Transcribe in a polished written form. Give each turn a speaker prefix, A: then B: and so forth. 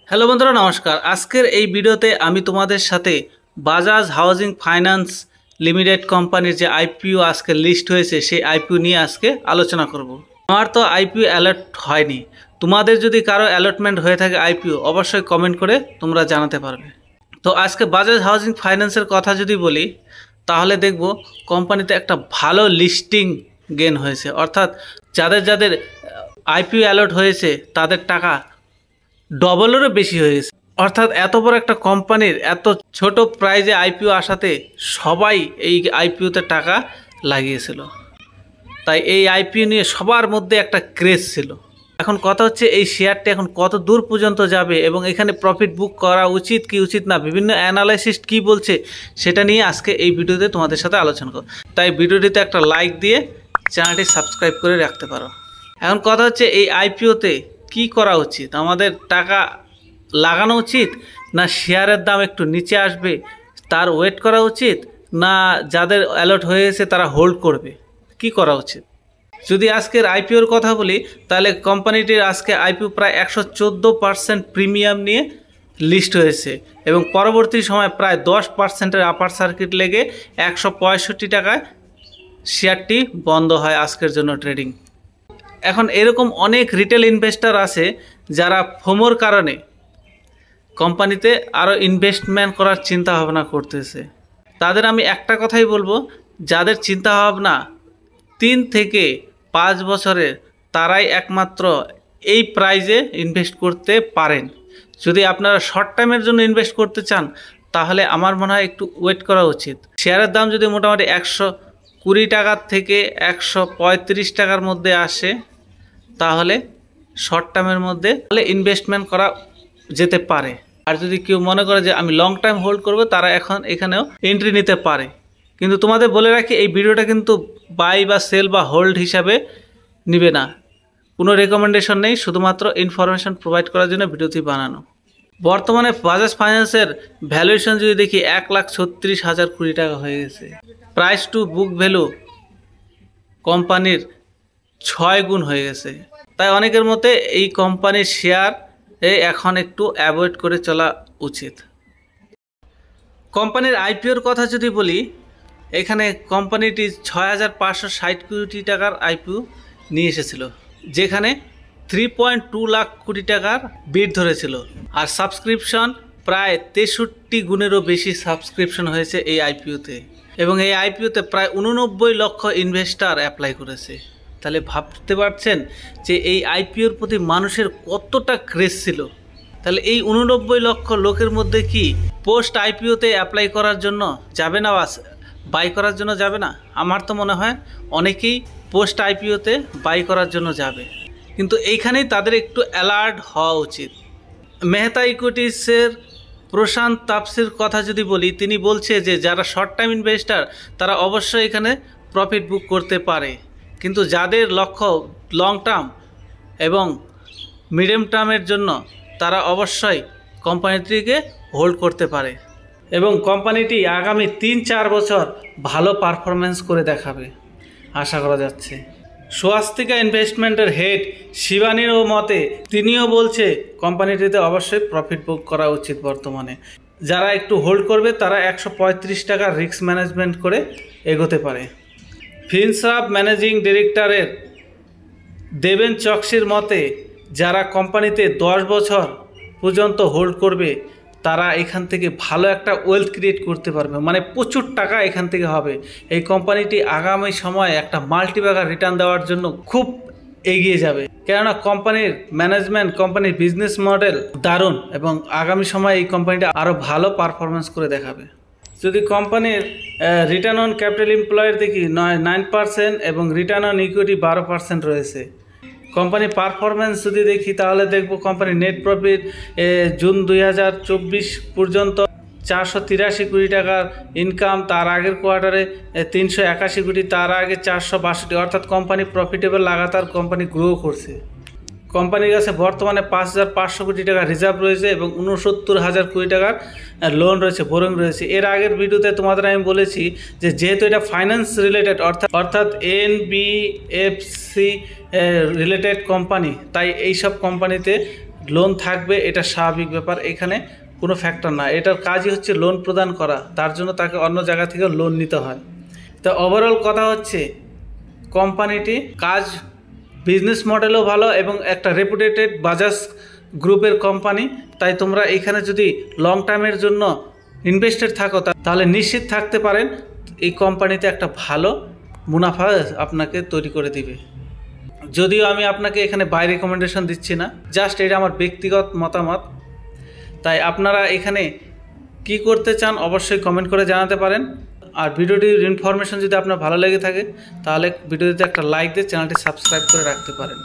A: Hello বন্ধুরা, নমস্কার। আজকের এই ভিডিওতে আমি তোমাদের সাথে বাজাজ হাউজিং ফাইন্যান্স লিমিটেড কোম্পানির যে আইপিও আজকে লিস্ট হয়েছে সেই আইপিও নিয়ে আজকে আলোচনা করব। আমার তো আইপিও অ্যালার্ট হয়নি, তোমাদের যদি কারো অ্যালটমেন্ট হয়ে থাকে আইপিও অবশ্যই কমেন্ট করে তোমরা জানাতে পারবে। তো আজকে বাজাজ হাউজিং ফাইন্যান্সের কথা যদি বলি তাহলে দেখব কোম্পানিতে একটা ভালো লিস্টিং গেন হয়েছে, অর্থাৎ যাদের যাদের আইপিও অ্যালার্ট হয়েছে তাদের টাকা ডবলেরও বেশি হয়ে গেছে। অর্থাৎ এত বড় একটা কোম্পানির এত ছোট প্রাইজে আইপিও আসাতে সবাই এই আইপিওতে টাকা লাগিয়েছিল, তাই এই আইপিও নিয়ে সবার মধ্যে একটা ক্রেজ ছিল। এখন কথা হচ্ছে এই শেয়ারটি এখন কত দূর পর্যন্ত যাবে এবং এখানে প্রফিট বুক করা উচিত কি উচিত না, বিভিন্ন অ্যানালাইসিস্ট কি বলছে সেটা নিয়ে আজকে এই ভিডিওতে তোমাদের সাথে আলোচনা করব। তাই ভিডিওটিতে একটা লাইক দিয়ে চ্যানেলটি সাবস্ক্রাইব করে রাখতে পারো। এখন কথা হচ্ছে এই আইপিওতে কি করা উচিত, আমাদের টাকা লাগানো উচিত না শেয়ারের দাম একটু নিচে আসবে তার ওয়েট করা উচিত, না যাদের অ্যালার্ট হয়ে গেছে তারা হোল্ড করবে, কি করা উচিত? যদি আজকের আইপিওর কথা বলি তাহলে কোম্পানিটির আজকে আইপিও প্রায় 114% প্রিমিয়াম নিয়ে লিস্ট হয়েছে এবং পরবর্তী সময় প্রায় 10%-এর আপার সার্কিট লেগে 165 টাকায় শেয়ারটি বন্ধ হয় আজকের জন্য ট্রেডিং। এখন এরকম অনেক রিটেল ইনভেস্টর আছে যারা ফোমোর কারণে কোম্পানিতে আরও ইনভেস্টমেন্ট করার চিন্তা ভাবনা করতেছে। তাদের আমি একটা কথাই বলবো, যাদের চিন্তা ভাবনা 3 থেকে 5 বছরের তারাই একমাত্র এই প্রাইজে ইনভেস্ট করতে পারেন। যদি আপনারা শর্ট টাইমের জন্য ইনভেস্ট করতে চান তাহলে আমার মনে হয় একটু ওয়েট করা উচিত। শেয়ারের দাম যদি মোটামুটি 120 টাকার থেকে 135 টাকার মধ্যে আসে তাহলে শর্ট টার্মের মধ্যে তাহলে ইনভেস্টমেন্ট করা যেতে পারে। আর যদি কেউ মনে করে যে আমি লং টাইম হোল্ড করব তারা এখানেও এন্ট্রি নিতে পারে। কিন্তু তোমাদের বলে রাখি এই ভিডিওটা কিন্তু বাই বা সেল বা হোল্ড হিসাবে নিবে না, কোনো রেকমেন্ডেশন নেই, শুধুমাত্র ইনফরমেশন প্রোভাইড করার জন্য ভিডিওটি বানানো। বর্তমানে বাজাজ ফাইন্যান্সের ভ্যালুয়েশন যদি দেখি 1,36,000 কোটি টাকা হয়ে গেছে। প্রাইস টু বুক ভ্যালু কোম্পানির 6 গুণ হয়ে গেছে। তাই অনেকের মতে এই কোম্পানির শেয়ার এখন একটু অ্যাভয়েড করে চলা উচিত। কোম্পানির আইপিওর কথা যদি বলি, এখানে কোম্পানিটি 6,560 কোটি টাকার আইপিও নিয়ে এসেছিল, যেখানে 3.2 লাখ কোটি টাকার বিড ধরেছিল। আর সাবস্ক্রিপশন প্রায় 63 গুণেরও বেশি সাবস্ক্রিপশন হয়েছে এই আইপিওতে এবং এই আইপিওতে প্রায় 89 লক্ষ ইনভেস্টার অ্যাপ্লাই করেছে। তাহলে ভাবতে পারছেন যে এই আইপিওর প্রতি মানুষের কতটা ক্রেজ ছিল। তাহলে এই 89 লক্ষ লোকের মধ্যে কি পোস্ট আইপিওতে অ্যাপ্লাই করার জন্য যাবে না, বাই করার জন্য যাবে না? আমার তো মনে হয় অনেকেই পোস্ট আইপিওতে বাই করার জন্য যাবে, কিন্তু এইখানেই তাদের একটু অ্যালার্ট হওয়া উচিত। মেহতা ইকুইটিসের প্রশান্ত তাপসির কথা যদি বলি, তিনি বলছে যে যারা শর্ট টাইম ইনভেস্টার তারা অবশ্যই এখানে প্রফিট বুক করতে পারে, কিন্তু যাদের লক্ষ্য লং টার্ম এবং মিডিয়াম টার্মের জন্য তারা অবশ্যই কোম্পানিটিকে হোল্ড করতে পারে এবং কোম্পানিটি আগামী 3-4 বছর ভালো পারফরমেন্স করে দেখাবে আশা করা যাচ্ছে। স্বাস্তিকা ইনভেস্টমেন্টের হেড শিবানীর মতে তিনিও বলছে কোম্পানিটিতে অবশ্যই প্রফিট বুক করা উচিত। বর্তমানে যারা একটু হোল্ড করবে তারা 135 টাকার রিস্ক ম্যানেজমেন্ট করে এগোতে পারে। ফিনসাব ম্যানেজিং ডিরেক্টরের দেবেন চকসির মতে যারা কোম্পানিতে 10 বছর পর্যন্ত হোল্ড করবে তারা এখান থেকে ভালো একটা ওয়েলথ ক্রিয়েট করতে পারবে, মানে প্রচুর টাকা এখান থেকে হবে। এই কোম্পানিটি আগামী সময়ে একটা মাল্টিব্যাগার রিটার্ন দেওয়ার জন্য খুব এগিয়ে যাবে, কেননা কোম্পানির ম্যানেজমেন্ট, কোম্পানির বিজনেস মডেল দারুণ এবং আগামী সময়ে এই কোম্পানিটা আরও ভালো পারফরমেন্স করে দেখাবে। যদি কোম্পানির রিটার্ন অন ক্যাপিটাল এমপ্লয়েড দেখি 9% এবং রিটার্ন অন ইকুইটি 12% রয়েছে। কোম্পানির পারফরমেন্স যদি দেখি তাহলে দেখব কোম্পানির নেট প্রফিট জুন 2024 পর্যন্ত 483 কোটি টাকার ইনকাম, তার আগের কোয়ার্টারে 381 কোটি, তার আগে 462, অর্থাৎ কোম্পানি প্রফিটেবল, লাগাতার কোম্পানি গ্রো করছে। কোম্পানির কাছে বর্তমানে 5,500 কোটি টাকা রিজার্ভ রয়েছে এবং 69,000 কোটি টাকার লোন রয়েছে, বোরিং রয়েছে। এর আগের ভিডিওতে তোমাদের আমি বলেছি যে যেহেতু এটা ফাইন্যান্স রিলেটেড অর্থাৎ এনবিএফসি রিলেটেড কোম্পানি, তাই এইসব কোম্পানিতে লোন থাকবে এটা স্বাভাবিক ব্যাপার, এখানে কোনো ফ্যাক্টর না। এটার কাজই হচ্ছে লোন প্রদান করা, তার জন্য তাকে অন্য জায়গা থেকে লোন নিতে হয়। তো ওভারঅল কথা হচ্ছে কোম্পানিটি কাজ বিজনেস মডেলও ভালো এবং একটা রেপুটেটেড বাজাজ গ্রুপের কোম্পানি। তাই তোমরা এখানে যদি লং টার্মের জন্য ইনভেস্টেড থাকো তাহলে নিশ্চিত থাকতে পারেন এই কোম্পানিতে একটা ভালো মুনাফা আপনাকে তৈরি করে দিবে। যদিও আমি আপনাকে এখানে বাই রেকমেন্ডেশন দিচ্ছি না, জাস্ট এটা আমার ব্যক্তিগত মতামত। তাই আপনারা এখানে কি করতে চান অবশ্যই কমেন্ট করে জানাতে পারেন। আর ভিডিওটির ইনফরমেশন যদি আপনার ভালো লেগে থাকে তাহলে ভিডিওতে একটা লাইক দিয়ে চ্যানেলটি সাবস্ক্রাইব করে রাখতে পারেন।